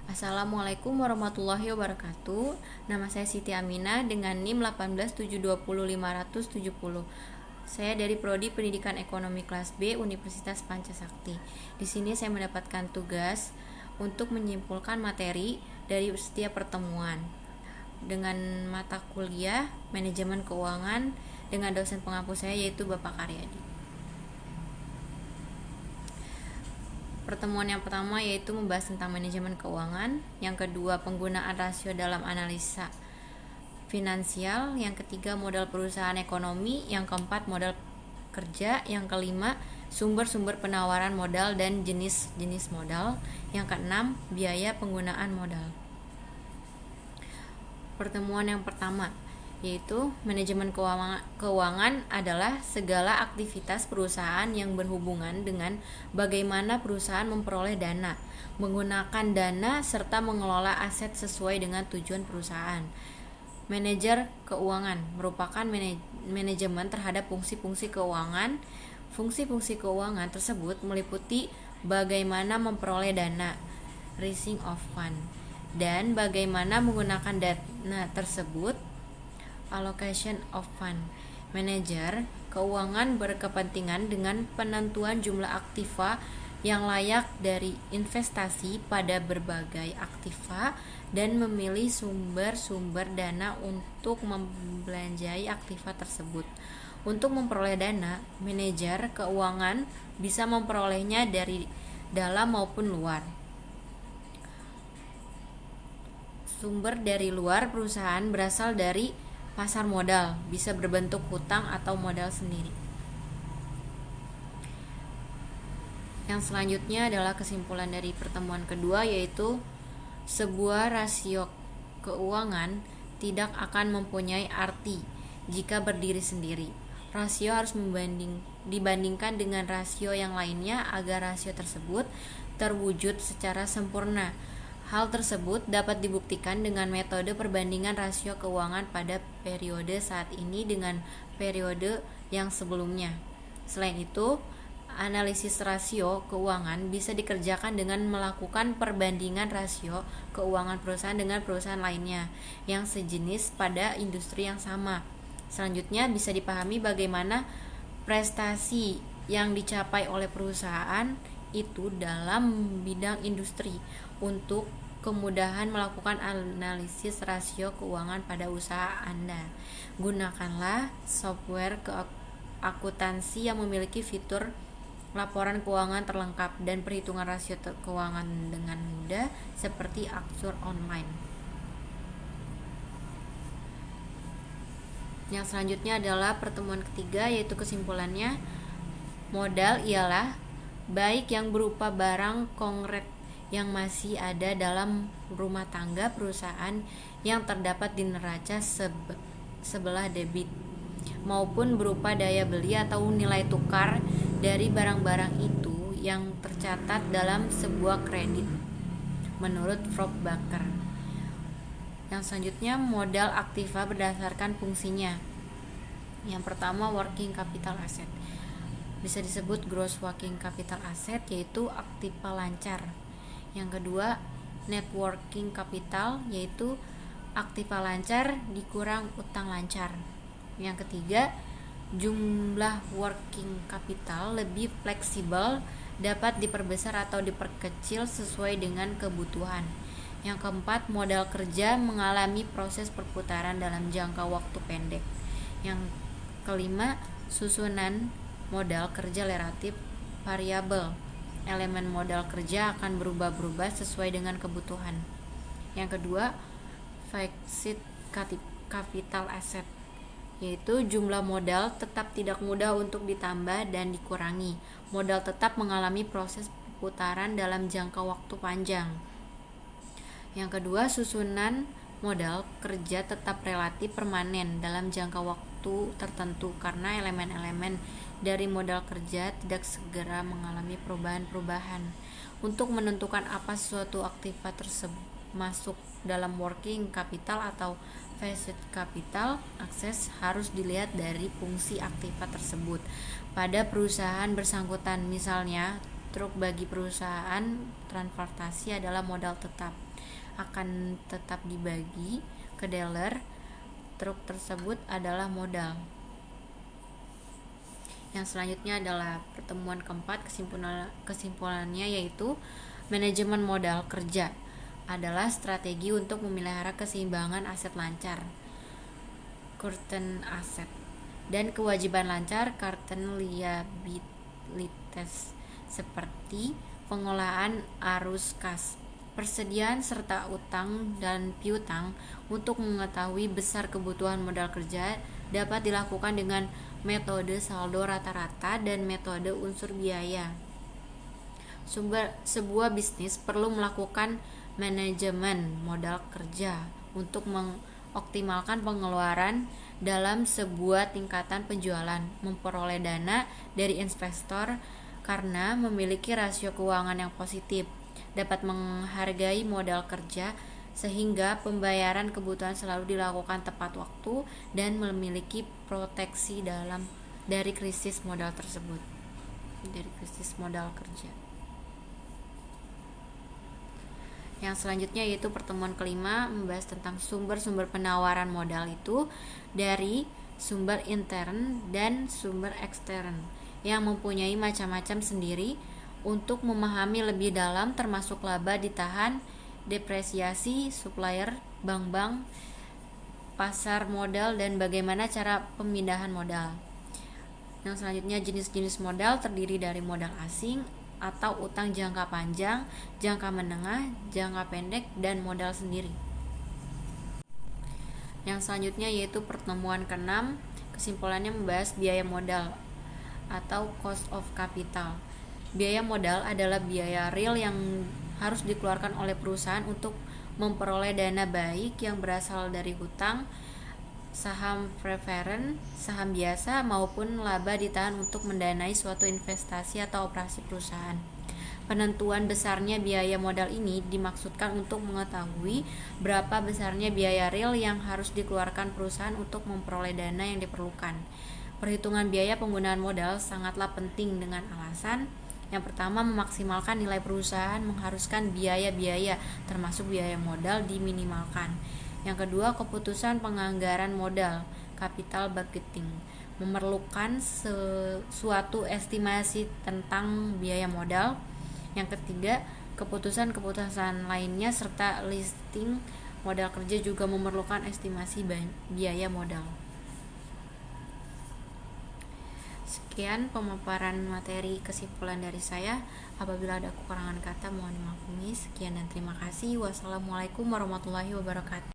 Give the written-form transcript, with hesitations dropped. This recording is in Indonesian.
Assalamualaikum warahmatullahi wabarakatuh. Nama saya Siti Aminah dengan NIM 1820570. Saya dari Prodi Pendidikan Ekonomi kelas B Universitas Pancasakti. Di sini saya mendapatkan tugas untuk menyimpulkan materi dari setiap pertemuan dengan mata kuliah Manajemen Keuangan dengan dosen pengampu saya yaitu Bapak Karyadi. Pertemuan yang pertama yaitu membahas tentang manajemen keuangan, yang kedua penggunaan rasio dalam analisa finansial, yang ketiga modal perusahaan ekonomi, yang keempat modal kerja, yang kelima sumber-sumber penawaran modal dan jenis-jenis modal, yang keenam biaya penggunaan modal. Pertemuan yang pertama yaitu manajemen keuangan adalah segala aktivitas perusahaan yang berhubungan dengan bagaimana perusahaan memperoleh dana, menggunakan dana, serta mengelola aset sesuai dengan tujuan perusahaan. Manajer keuangan merupakan manajemen terhadap fungsi-fungsi keuangan. Fungsi-fungsi keuangan tersebut meliputi bagaimana memperoleh dana, raising of fund, dan bagaimana menggunakan dana tersebut, allocation of fund. Manajer keuangan berkepentingan dengan penentuan jumlah aktiva yang layak dari investasi pada berbagai aktiva dan memilih sumber-sumber dana untuk membelanjai aktiva tersebut. Untuk memperoleh dana, manajer keuangan bisa memperolehnya dari dalam maupun luar. Sumber dari luar perusahaan berasal dari pasar modal, bisa berbentuk hutang atau modal sendiri. Yang selanjutnya adalah kesimpulan dari pertemuan kedua, yaitu sebuah rasio keuangan tidak akan mempunyai arti jika berdiri sendiri. Rasio harus dibandingkan dengan rasio yang lainnya agar rasio tersebut terwujud secara sempurna. Hal tersebut dapat dibuktikan dengan metode perbandingan rasio keuangan pada periode saat ini dengan periode yang sebelumnya. Selain itu, analisis rasio keuangan bisa dikerjakan dengan melakukan perbandingan rasio keuangan perusahaan dengan perusahaan lainnya yang sejenis pada industri yang sama. Selanjutnya bisa dipahami bagaimana prestasi yang dicapai oleh perusahaan itu dalam bidang industri. Untuk kemudahan melakukan analisis rasio keuangan pada usaha Anda, gunakanlah software akuntansi yang memiliki fitur laporan keuangan terlengkap dan perhitungan rasio keuangan dengan mudah seperti Axure Online. Yang selanjutnya adalah pertemuan ketiga, yaitu kesimpulannya, modal ialah baik yang berupa barang konkret yang masih ada dalam rumah tangga perusahaan yang terdapat di neraca sebelah debit, maupun berupa daya beli atau nilai tukar dari barang-barang itu yang tercatat dalam sebuah kredit menurut Frobaker. Yang selanjutnya modal aktiva berdasarkan fungsinya. Yang pertama working capital asset, bisa disebut gross working capital asset, yaitu aktiva lancar. Yang kedua net working capital, yaitu aktiva lancar dikurang utang lancar. Yang ketiga jumlah working capital lebih fleksibel, dapat diperbesar atau diperkecil sesuai dengan kebutuhan. Yang keempat modal kerja mengalami proses perputaran dalam jangka waktu pendek. Yang kelima susunan modal kerja relatif variabel, elemen modal kerja akan berubah-ubah sesuai dengan kebutuhan. Yang kedua fixed capital asset, yaitu jumlah modal tetap tidak mudah untuk ditambah dan dikurangi. Modal tetap mengalami proses perputaran dalam jangka waktu panjang. Yang kedua susunan modal kerja tetap relatif permanen dalam jangka waktu tertentu karena elemen-elemen dari modal kerja tidak segera mengalami perubahan-perubahan. Untuk menentukan apa suatu aktiva tersebut masuk dalam working capital atau fixed capital asset harus dilihat dari fungsi aktiva tersebut pada perusahaan bersangkutan. Misalnya Truk bagi perusahaan transportasi adalah modal tetap, akan tetap dibagi ke dealer. Truk tersebut adalah modal. Yang selanjutnya adalah pertemuan keempat, kesimpulannya yaitu manajemen modal kerja adalah strategi untuk memelihara keseimbangan aset lancar, current asset, dan kewajiban lancar, current liabilities, seperti pengolahan arus kas, persediaan serta utang dan piutang. Untuk mengetahui besar kebutuhan modal kerja dapat dilakukan dengan metode saldo rata-rata dan metode unsur biaya. Sebuah bisnis perlu melakukan manajemen modal kerja untuk mengoptimalkan pengeluaran dalam sebuah tingkatan penjualan, memperoleh dana dari investor karena memiliki rasio keuangan yang positif, dapat menghargai modal kerja sehingga pembayaran kebutuhan selalu dilakukan tepat waktu, dan memiliki proteksi dari krisis modal tersebut, dari krisis modal kerja. Yang selanjutnya yaitu pertemuan kelima, membahas tentang sumber-sumber penawaran modal itu dari sumber intern dan sumber ekstern yang mempunyai macam-macam sendiri. Untuk memahami lebih dalam termasuk laba ditahan, depresiasi, supplier, bank-bank, pasar modal, dan bagaimana cara pemindahan modal. Yang selanjutnya, jenis-jenis modal terdiri dari modal asing atau utang jangka panjang, jangka menengah, jangka pendek, dan modal sendiri. Yang selanjutnya yaitu pertemuan ke-6, kesimpulannya membahas biaya modal atau cost of capital. Biaya modal adalah biaya real yang harus dikeluarkan oleh perusahaan untuk memperoleh dana, baik yang berasal dari hutang, saham preferen, saham biasa, maupun laba ditahan untuk mendanai suatu investasi atau operasi perusahaan. Penentuan besarnya biaya modal ini dimaksudkan untuk mengetahui berapa besarnya biaya real yang harus dikeluarkan perusahaan untuk memperoleh dana yang diperlukan. Perhitungan biaya penggunaan modal sangatlah penting dengan alasan: yang pertama, memaksimalkan nilai perusahaan mengharuskan biaya-biaya termasuk biaya modal diminimalkan. Yang kedua, keputusan penganggaran modal, capital budgeting, memerlukan suatu estimasi tentang biaya modal. Yang ketiga, keputusan-keputusan lainnya serta listing modal kerja juga memerlukan estimasi biaya modal. Sekian pemaparan materi kesimpulan dari saya. Apabila ada kekurangan kata mohon dimaklumi. Sekian dan terima kasih. Wassalamualaikum warahmatullahi wabarakatuh.